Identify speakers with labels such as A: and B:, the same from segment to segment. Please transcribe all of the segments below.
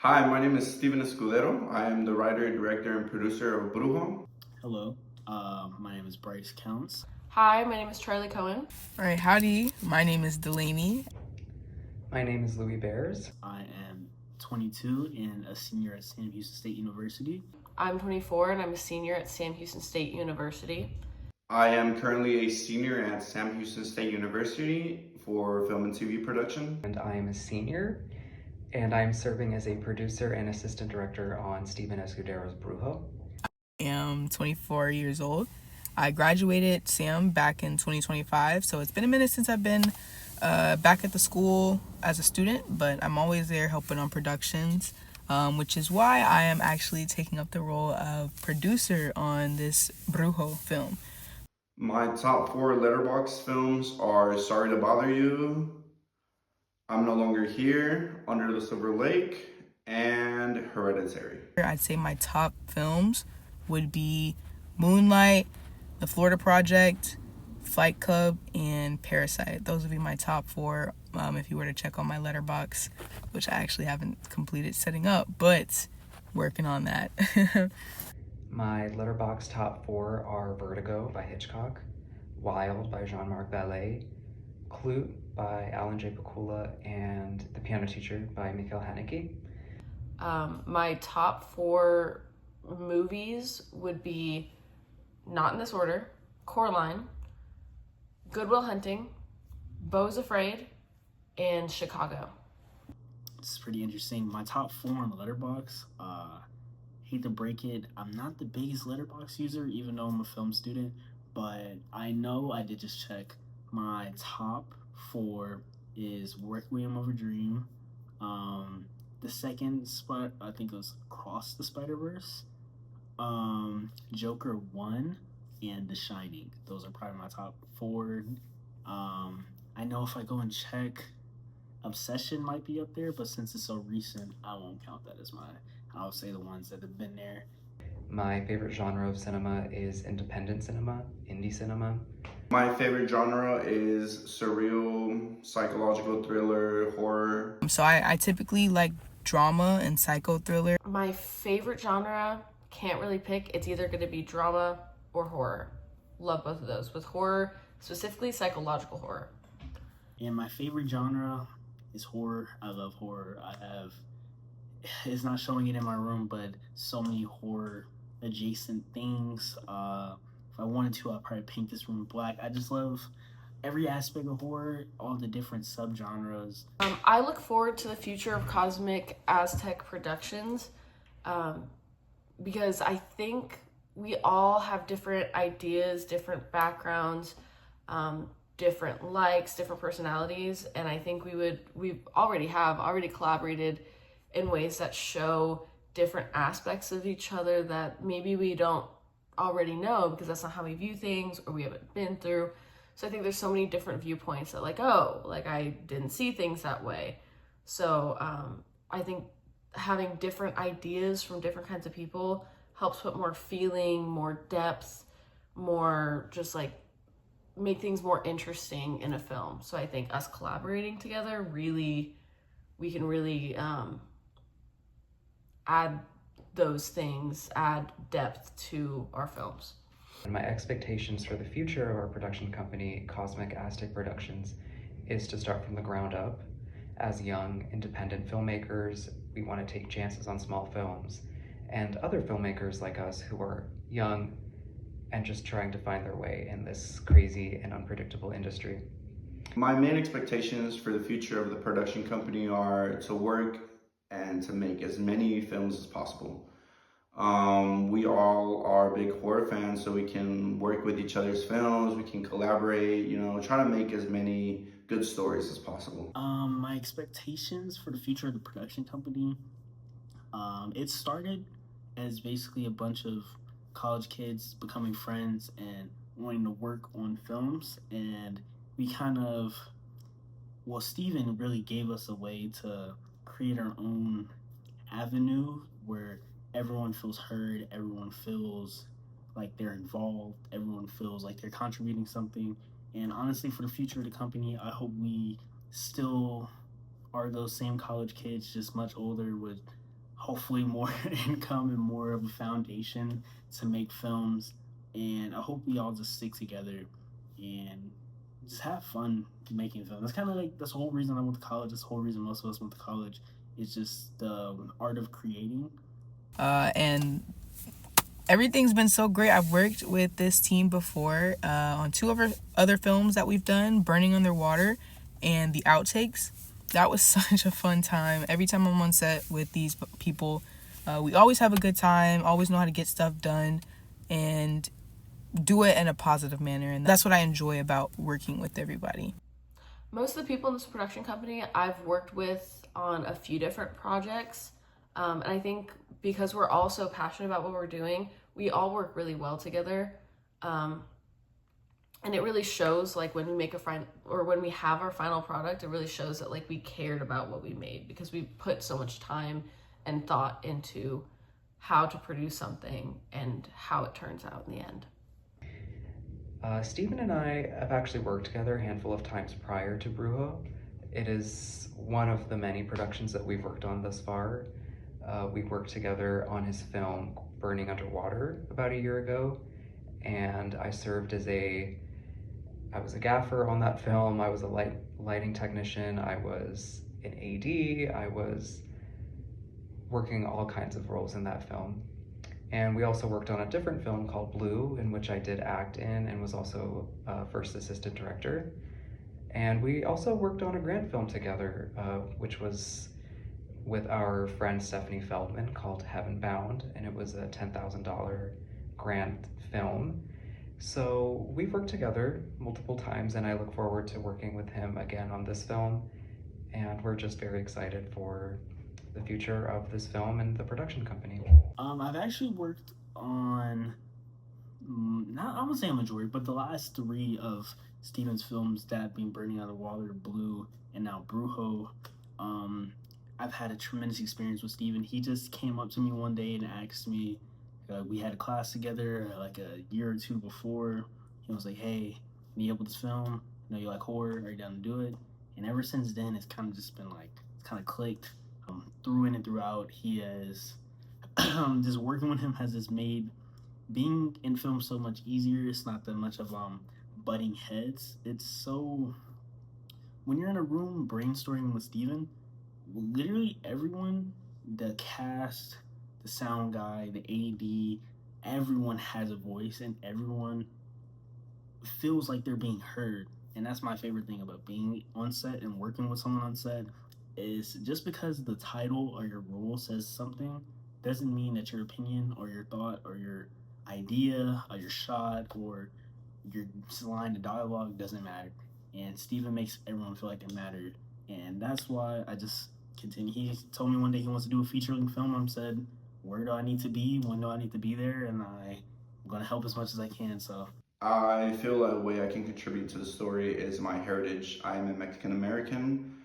A: Hi, my name is Steven Escudero. I am the writer, director, and producer of Brujo.
B: Hello, my name is Bryce Counts.
C: Hi, my name is Charlie Cohen.
D: All right, howdy. My name is Delaney.
E: My name is Louis Bears.
B: I am 22 and a senior at Sam Houston State University.
C: I'm 24 and I'm a senior at Sam Houston State University.
A: I am currently a senior at Sam Houston State University for film and TV production.
E: And I am a senior, and I'm serving as a producer and assistant director on Steven Escudero's Brujo.
D: I am 24 years old. I graduated SAM back in 2025, so it's been a minute since I've been back at the school as a student, but I'm always there helping on productions, which is why I am actually taking up the role of producer on this Brujo film.
A: My top 4 letterbox films are Sorry to Bother You, I'm No Longer Here, Under the Silver Lake, and Hereditary.
D: I'd say my top films would be Moonlight, The Florida Project, Fight Club, and Parasite. Those would be my top 4 if you were to check on my letterbox, which I actually haven't completed setting up, but working on that.
E: My letterbox top 4 are Vertigo by Hitchcock, Wild by Jean-Marc Vallée, Clute by Alan J. Pakula, and The Piano Teacher by Mikhail Haneke.
C: My top 4 movies would be, not in this order, Coraline, Good Will Hunting, Beau's Afraid, and Chicago.
B: It's pretty interesting. My top 4 on the letterbox. Hate to break it, I'm not the biggest letterbox user, even though I'm a film student, but I know I did just check. My top 4 is Requiem of a Dream. The second spot, I think it was Across the Spider-Verse. Joker 1 and The Shining. Those are probably my top 4. I know if I go and check, Obsession might be up there, but since it's so recent, I won't count that as mine. I'll say the ones that have been there.
E: My favorite genre of cinema is independent cinema, indie cinema.
A: My favorite genre is surreal, psychological thriller, horror.
D: So I typically like drama and psycho thriller.
C: My favorite genre, can't really pick. It's either going to be drama or horror. Love both of those. With horror, specifically psychological horror.
B: And my favorite genre is horror. I love horror. It's not showing it in my room, but so many horror adjacent things. If I wanted to, I'd probably paint this room black. I just love every aspect of horror, all the different subgenres.
C: I look forward to the future of Cosmic Aztec Productions because I think we all have different ideas, different backgrounds, different likes, different personalities, and I think we already collaborated in ways that show different aspects of each other that maybe we don't already know because that's not how we view things or we haven't been through. So I think there's so many different viewpoints that I didn't see things that way. So I think having different ideas from different kinds of people helps put more feeling, more depth, more just like make things more interesting in a film. So I think us collaborating together we can really add those things, add depth to our films.
E: And my expectations for the future of our production company, Cosmic Aztec Productions, is to start from the ground up. As young, independent filmmakers, we want to take chances on small films, and other filmmakers like us who are young and just trying to find their way in this crazy and unpredictable industry.
A: My main expectations for the future of the production company are to work and to make as many films as possible. We all are big horror fans, so we can work with each other's films, we can collaborate, try to make as many good stories as possible.
B: My expectations for the future of the production company, it started as basically a bunch of college kids becoming friends and wanting to work on films, and we Steven really gave us a way to create our own avenue where everyone feels heard, everyone feels like they're involved, everyone feels like they're contributing something. And honestly, for the future of the company, I hope we still are those same college kids, just much older with hopefully more income and more of a foundation to make films. And I hope we all just stick together and just have fun making films. That's kind of like that's the whole reason I went to college. That's the whole reason most of us went to college. It's just the art of creating.
D: And everything's been so great. I've worked with this team before on 2 of our other films that we've done, Burning Underwater and The Outtakes. That was such a fun time. Every time I'm on set with these people, we always have a good time, always know how to get stuff done, and do it in a positive manner. And that's what I enjoy about working with everybody.
C: Most of the people in this production company I've worked with on a few different projects. And I think because we're all so passionate about what we're doing, we all work really well together. And it really shows, like, when we make when we have our final product, it really shows that, like, we cared about what we made because we put so much time and thought into how to produce something and how it turns out in the end.
E: Stephen and I have actually worked together a handful of times prior to Brujo. It is one of the many productions that we've worked on thus far. We worked together on his film Burning Underwater about a year ago, and I served as I was a gaffer on that film. I was a lighting technician. I was an AD. I was working all kinds of roles in that film. And we also worked on a different film called Blue, in which I did act in and was also first assistant director. And we also worked on a grant film together, which was with our friend Stephanie Feldman, called Heaven Bound, and it was a $10,000 grant film. So we've worked together multiple times, and I look forward to working with him again on this film. And we're just very excited for the future of this film and the production company.
B: I've actually worked on, not I wouldn't say a majority, but the last 3 of Steven's films, that being Burning Out of Water, Blue, and now Brujo. I've had a tremendous experience with Steven. He just came up to me one day and asked me, we had a class together like a year or 2 before. He was like, hey, need help with this film? I know you like horror, are you down to do it? And ever since then, it's kind of just been like, it's kind of clicked. Through in and throughout, he has, just working with him has just made being in film so much easier. It's not that much of butting heads. It's so, when you're in a room brainstorming with Steven, literally everyone, the cast, the sound guy, the AD, everyone has a voice and everyone feels like they're being heard. And that's my favorite thing about being on set and working with someone on set, is just because the title or your role says something doesn't mean that your opinion or your thought or your idea or your shot or your line of dialogue doesn't matter. And Steven makes everyone feel like it mattered. And that's why I just continue. He told me one day he wants to do a feature-length film. I said, where do I need to be? When do I need to be there? And I'm going to help as much as I can. So
A: I feel like the way I can contribute to the story is my heritage. I am a Mexican American.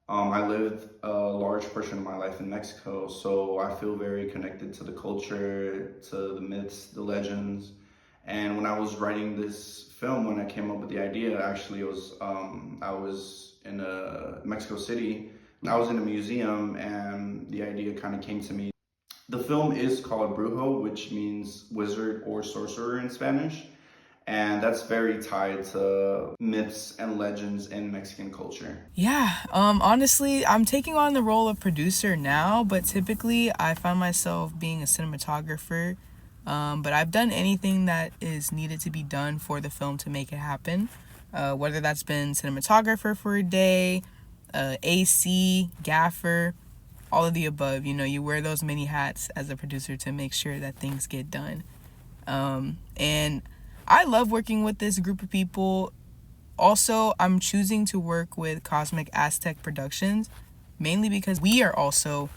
A: I lived a large portion of my life in Mexico, so I feel very connected to the culture, to the myths, the legends. And when I was writing this film, when I came up with the idea, actually, it was I was in Mexico City. I was in a museum, and the idea kind of came to me. The film is called Brujo, which means wizard or sorcerer in Spanish. And that's very tied to myths and legends in Mexican culture.
D: Yeah, honestly, I'm taking on the role of producer now, but typically I find myself being a cinematographer. But I've done anything that is needed to be done for the film to make it happen. Whether that's been cinematographer for a day, AC, gaffer, all of the above. You know, you wear those many hats as a producer to make sure that things get done. And I love working with this group of people. Also, I'm choosing to work with Cosmic Aztec Productions, mainly because we are also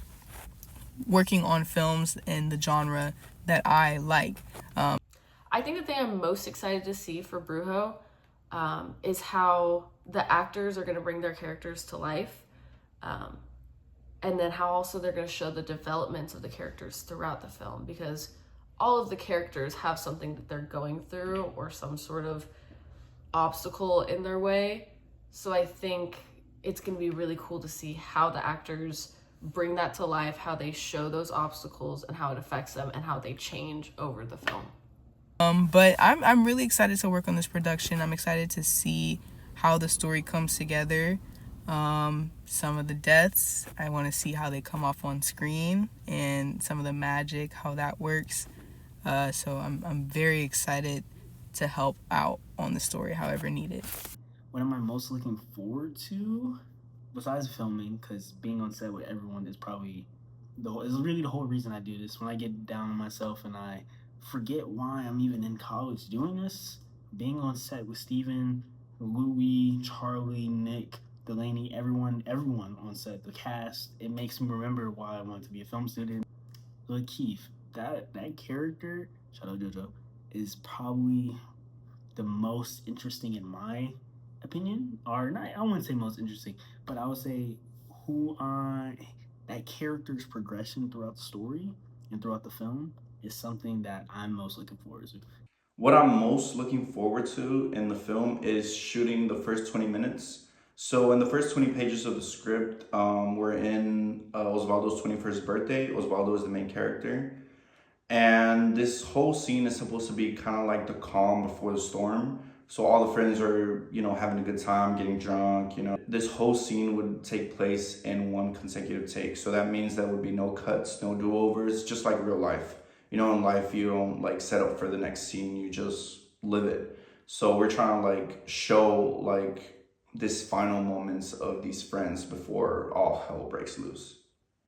D: working on films in the genre that I like.
C: I think the thing I'm most excited to see for Brujo is how the actors are going to bring their characters to life. And then how also they're going to show the developments of the characters throughout the film, because all of the characters have something that they're going through or some sort of obstacle in their way. So I think it's going to be really cool to see how the actors bring that to life, how they show those obstacles and how it affects them and how they change over the film.
D: But I'm really excited to work on this production. I'm excited to see how the story comes together. Some of the deaths, I want to see how they come off on screen, and some of the magic, how that works. So I'm very excited to help out on the story however needed.
B: What am I most looking forward to besides filming? Because being on set with everyone is probably is really the whole reason I do this. When I get down on myself and I forget why I'm even in college doing this, being on set with Steven, Louie, Charlie, Nick, Delaney, everyone on set, the cast, it makes me remember why I wanted to be a film student. But Keith, that character, shout out JoJo, is probably the most interesting in my opinion, or not, I wouldn't say most interesting, but I would say that character's progression throughout the story and throughout the film is something that I'm most looking forward to.
A: What I'm most looking forward to in the film is shooting the first 20 minutes. So in the first 20 pages of the script, we're in Osvaldo's 21st birthday. Osvaldo is the main character. And this whole scene is supposed to be kind of like the calm before the storm. So all the friends are, having a good time, getting drunk, This whole scene would take place in one consecutive take. So that means there would be no cuts, no do-overs, just like real life. In life, you don't set up for the next scene, you just live it. So we're trying to show this final moments of these friends before all hell breaks loose.